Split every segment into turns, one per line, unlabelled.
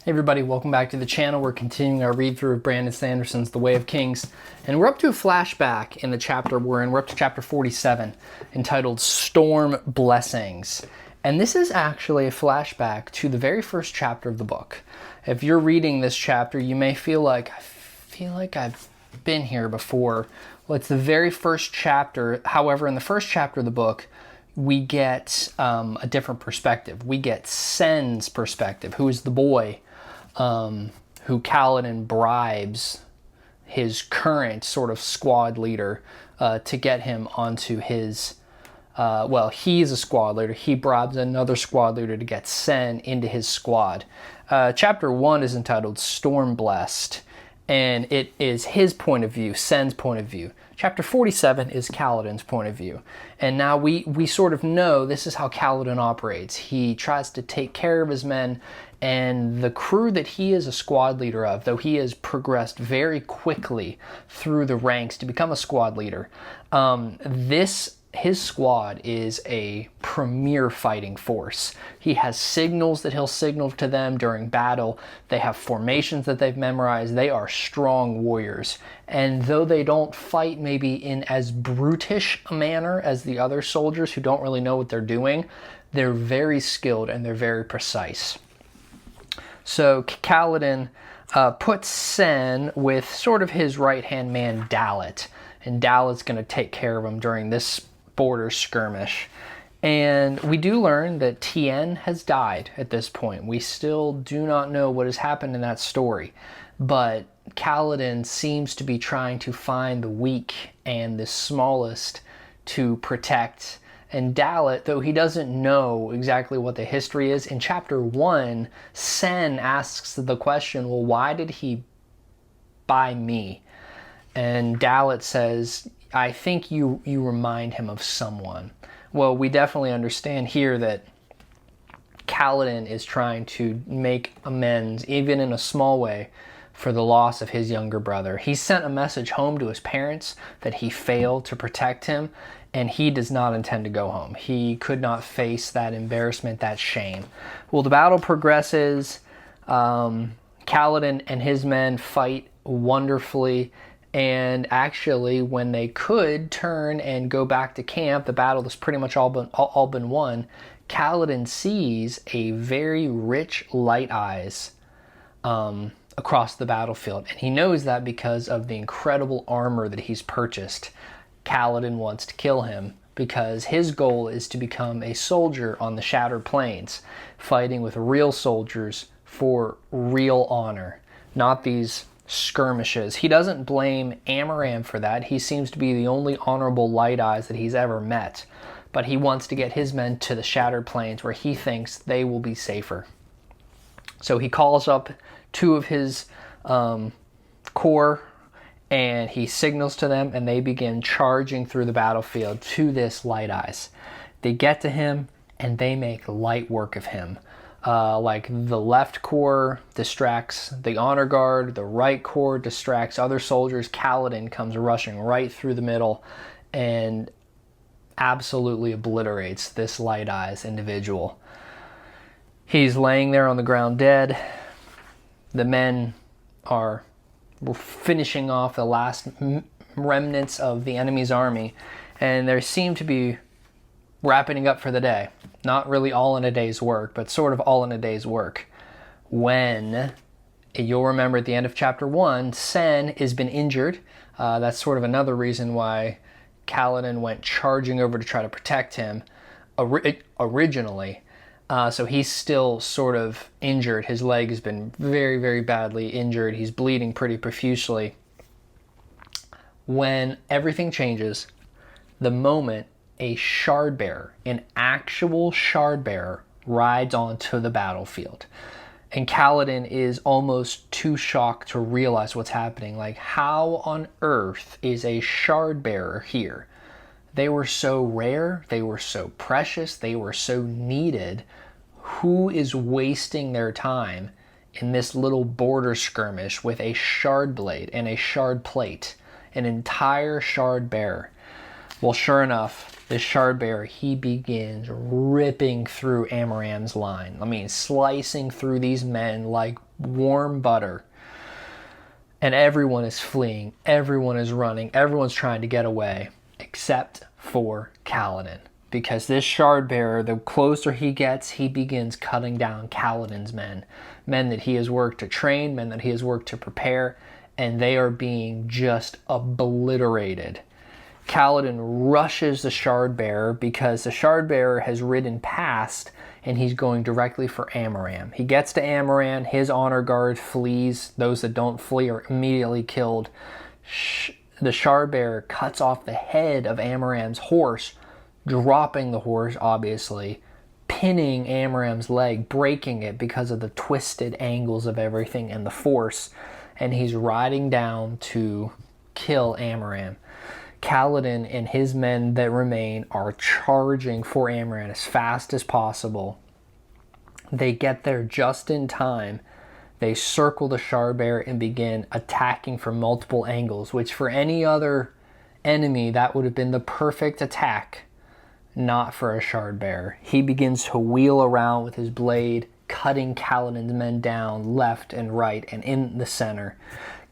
Hey everybody, welcome back to the channel. We're continuing our read through of Brandon Sanderson's The Way of Kings, and we're up to a flashback in the chapter we're in. We're up to chapter 47, entitled Stormblessings. And this is actually a flashback to the very first chapter of the book. If you're reading this chapter, you may feel like, I've been here before. Well, it's the very first chapter. However, in the first chapter of the book, we get a different perspective. We get Cenn's perspective, who is the boy who Kaladin bribes his current sort of squad leader to get him onto his, he's a squad leader. He bribes another squad leader to get Cenn into his squad. Chapter 1 is entitled Stormblessed, and it is his point of view, Cenn's point of view. Chapter 47 is Kaladin's point of view. And now we sort of know this is how Kaladin operates. He tries to take care of his men, and the crew that he is a squad leader of, though he has progressed very quickly through the ranks to become a squad leader, his squad is a premier fighting force. He has signals that he'll signal to them during battle. They have formations that they've memorized. They are strong warriors. And though they don't fight maybe in as brutish a manner as the other soldiers who don't really know what they're doing, they're very skilled and they're very precise. So Kaladin puts Cenn with sort of his right-hand man, Dalit. And Dalit's going to take care of him during this border skirmish. And we do learn that Cenn has died at this point. We still do not know what has happened in that story, but Kaladin seems to be trying to find the weak and the smallest to protect. And Dalit, though he doesn't know exactly what the history is, in chapter 1, Cenn asks the question, well, why did he buy me? And Dalit says, I think you remind him of someone. Well, we definitely understand here that Kaladin is trying to make amends, even in a small way, for the loss of his younger brother. He sent a message home to his parents that he failed to protect him, and he does not intend to go home. He could not face that embarrassment, that shame. Well, the battle progresses. Kaladin and his men fight wonderfully. And actually, when they could turn and go back to camp, the battle has pretty much all been won. Kaladin sees a very rich light eyes across the battlefield. And he knows that because of the incredible armor that he's purchased. Kaladin wants to kill him because his goal is to become a soldier on the Shattered Plains, fighting with real soldiers for real honor, not these skirmishes. He doesn't blame Amaram for that. He seems to be the only honorable light eyes that he's ever met. But he wants to get his men to the Shattered Plains where he thinks they will be safer. So he calls up two of his corps and he signals to them, and they begin charging through the battlefield to this light eyes. They get to him and they make light work of him. Like the left corps distracts the honor guard, the right corps distracts other soldiers. Kaladin comes rushing right through the middle and absolutely obliterates this light eyes individual. He's laying there on the ground dead. The men are finishing off the last remnants of the enemy's army, and they seem to be wrapping up for the day. Not really all in a day's work, but sort of all in a day's work. When, you'll remember at the end of chapter 1, Cenn has been injured. That's sort of another reason why Kaladin went charging over to try to protect him originally. So he's still sort of injured. His leg has been very, very badly injured. He's bleeding pretty profusely. When everything changes, the moment a shardbearer, an actual shardbearer, rides onto the battlefield. And Kaladin is almost too shocked to realize what's happening. Like, how on earth is a shardbearer here? They were so rare, they were so precious, they were so needed. Who is wasting their time in this little border skirmish with a shard blade and a shard plate? An entire shard bearer. Well, sure enough, the Sharbearer, he begins ripping through Amaram's line. I mean, slicing through these men like warm butter. And everyone is fleeing, everyone is running, everyone's trying to get away, except for Kaladin. Because this Shardbearer, the closer he gets, he begins cutting down Kaladin's men. Men that he has worked to train, men that he has worked to prepare, and they are being just obliterated. Kaladin rushes the Shardbearer because the Shardbearer has ridden past and he's going directly for Amaram. He gets to Amaram, his honor guard flees. Those that don't flee are immediately killed. The Shardbearer cuts off the head of Amaram's horse, dropping the horse, obviously, pinning Amaram's leg, breaking it because of the twisted angles of everything and the force, and he's riding down to kill Amaram. Kaladin and his men that remain are charging for Amaram as fast as possible. They get there just in time. They circle the Sharbearer and begin attacking from multiple angles, which for any other enemy, that would have been the perfect attack. Not for a Shardbearer. He begins to wheel around with his blade, cutting Kaladin's men down left and right and in the center.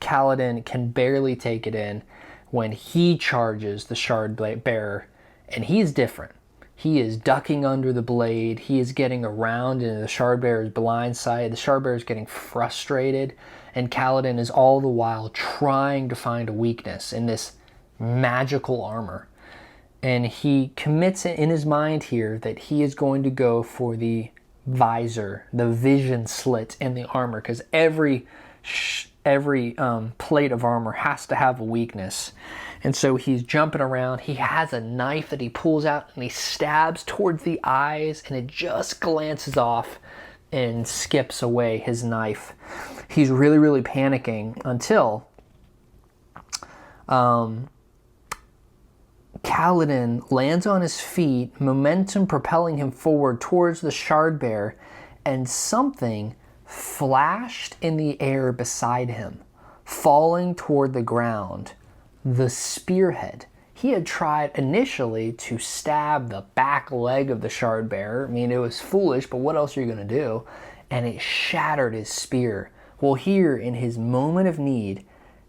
Kaladin can barely take it in when he charges the Shardbearer, and he's different. He is ducking under the blade. He is getting around into the Shardbearer's blind side. The Shardbearer is getting frustrated, and Kaladin is all the while trying to find a weakness in this magical armor. And he commits it in his mind here that he is going to go for the visor, the vision slit in the armor, because every plate of armor has to have a weakness. And so he's jumping around. He has a knife that he pulls out and he stabs towards the eyes, and it just glances off and skips away his knife. He's really, really panicking until Kaladin lands on his feet, momentum propelling him forward towards the Shardbearer, and something flashed in the air beside him, falling toward the ground. The spearhead. He had tried initially to stab the back leg of the Shardbearer. I mean, it was foolish, but what else are you going to do? And it shattered his spear. Well, here, in his moment of need,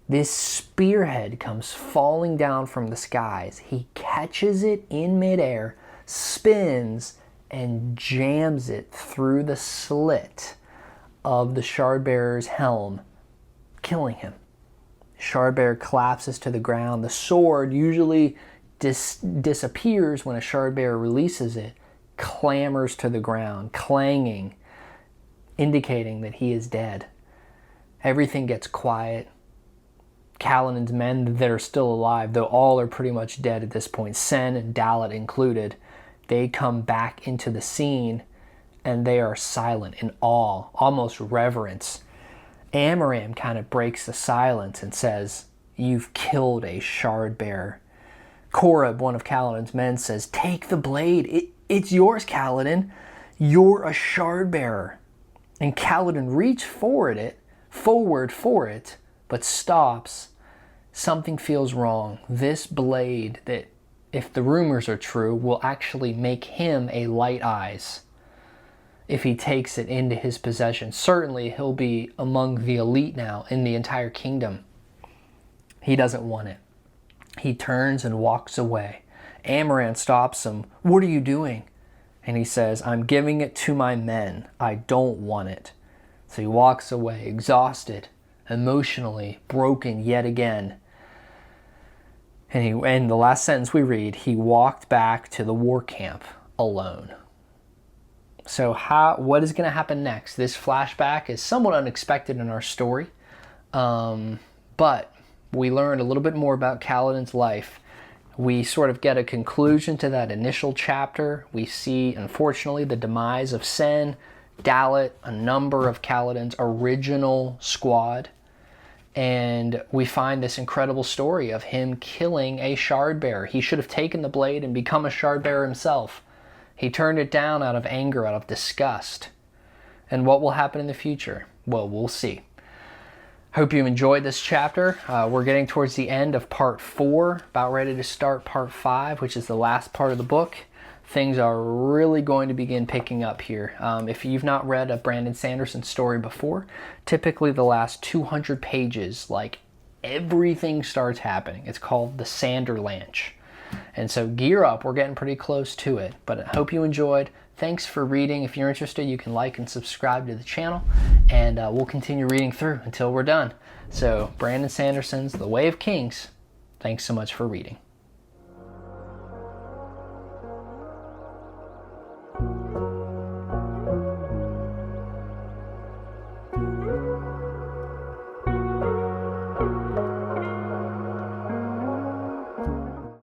this spearhead comes falling down from the skies. He catches it in midair, spins, and jams it through the slit of the Shardbearer's helm, killing him. Sharbearer collapses to the ground. The sword usually disappears when a Sharbearer releases it, clambers to the ground, clanging, indicating that he is dead. Everything gets quiet. Kaladin's men that are still alive, though all are pretty much dead at this point, Cenn and Dalit included, they come back into the scene and they are silent in awe, almost reverence. Amaram kind of breaks the silence and says, "You've killed a Shardbearer." Korab, one of Kaladin's men, says, "Take the blade. It's yours, Kaladin. You're a Shardbearer." And Kaladin reaches forward for it, but stops. Something feels wrong. This blade, that, if the rumors are true, will actually make him a Light Eyes. If he takes it into his possession, certainly he'll be among the elite now in the entire kingdom. He doesn't want it. He turns and walks away. Amaram stops him. "What are you doing?" And he says, "I'm giving it to my men. I don't want it." So he walks away, exhausted, emotionally broken yet again. And the last sentence we read, he walked back to the war camp alone. So what is going to happen next? This flashback is somewhat unexpected in our story, but we learned a little bit more about Kaladin's life. We sort of get a conclusion to that initial chapter. We see, unfortunately, the demise of Cenn, Dalit, a number of Kaladin's original squad, and we find this incredible story of him killing a Shardbearer. He should have taken the blade and become a Shardbearer himself. He turned it down out of anger, out of disgust. And what will happen in the future? Well, we'll see. Hope you enjoyed this chapter. We're getting towards the end of part 4, about ready to start part 5, which is the last part of the book. Things are really going to begin picking up here. If you've not read a Brandon Sanderson story before, typically the last 200 pages, like everything starts happening. It's called the Sanderlanche. And so gear up, we're getting pretty close to it. But I hope you enjoyed. Thanks for reading. If you're interested, you can like and subscribe to the channel, and we'll continue reading through until we're done. So, Brandon Sanderson's The Way of Kings. Thanks so much for reading.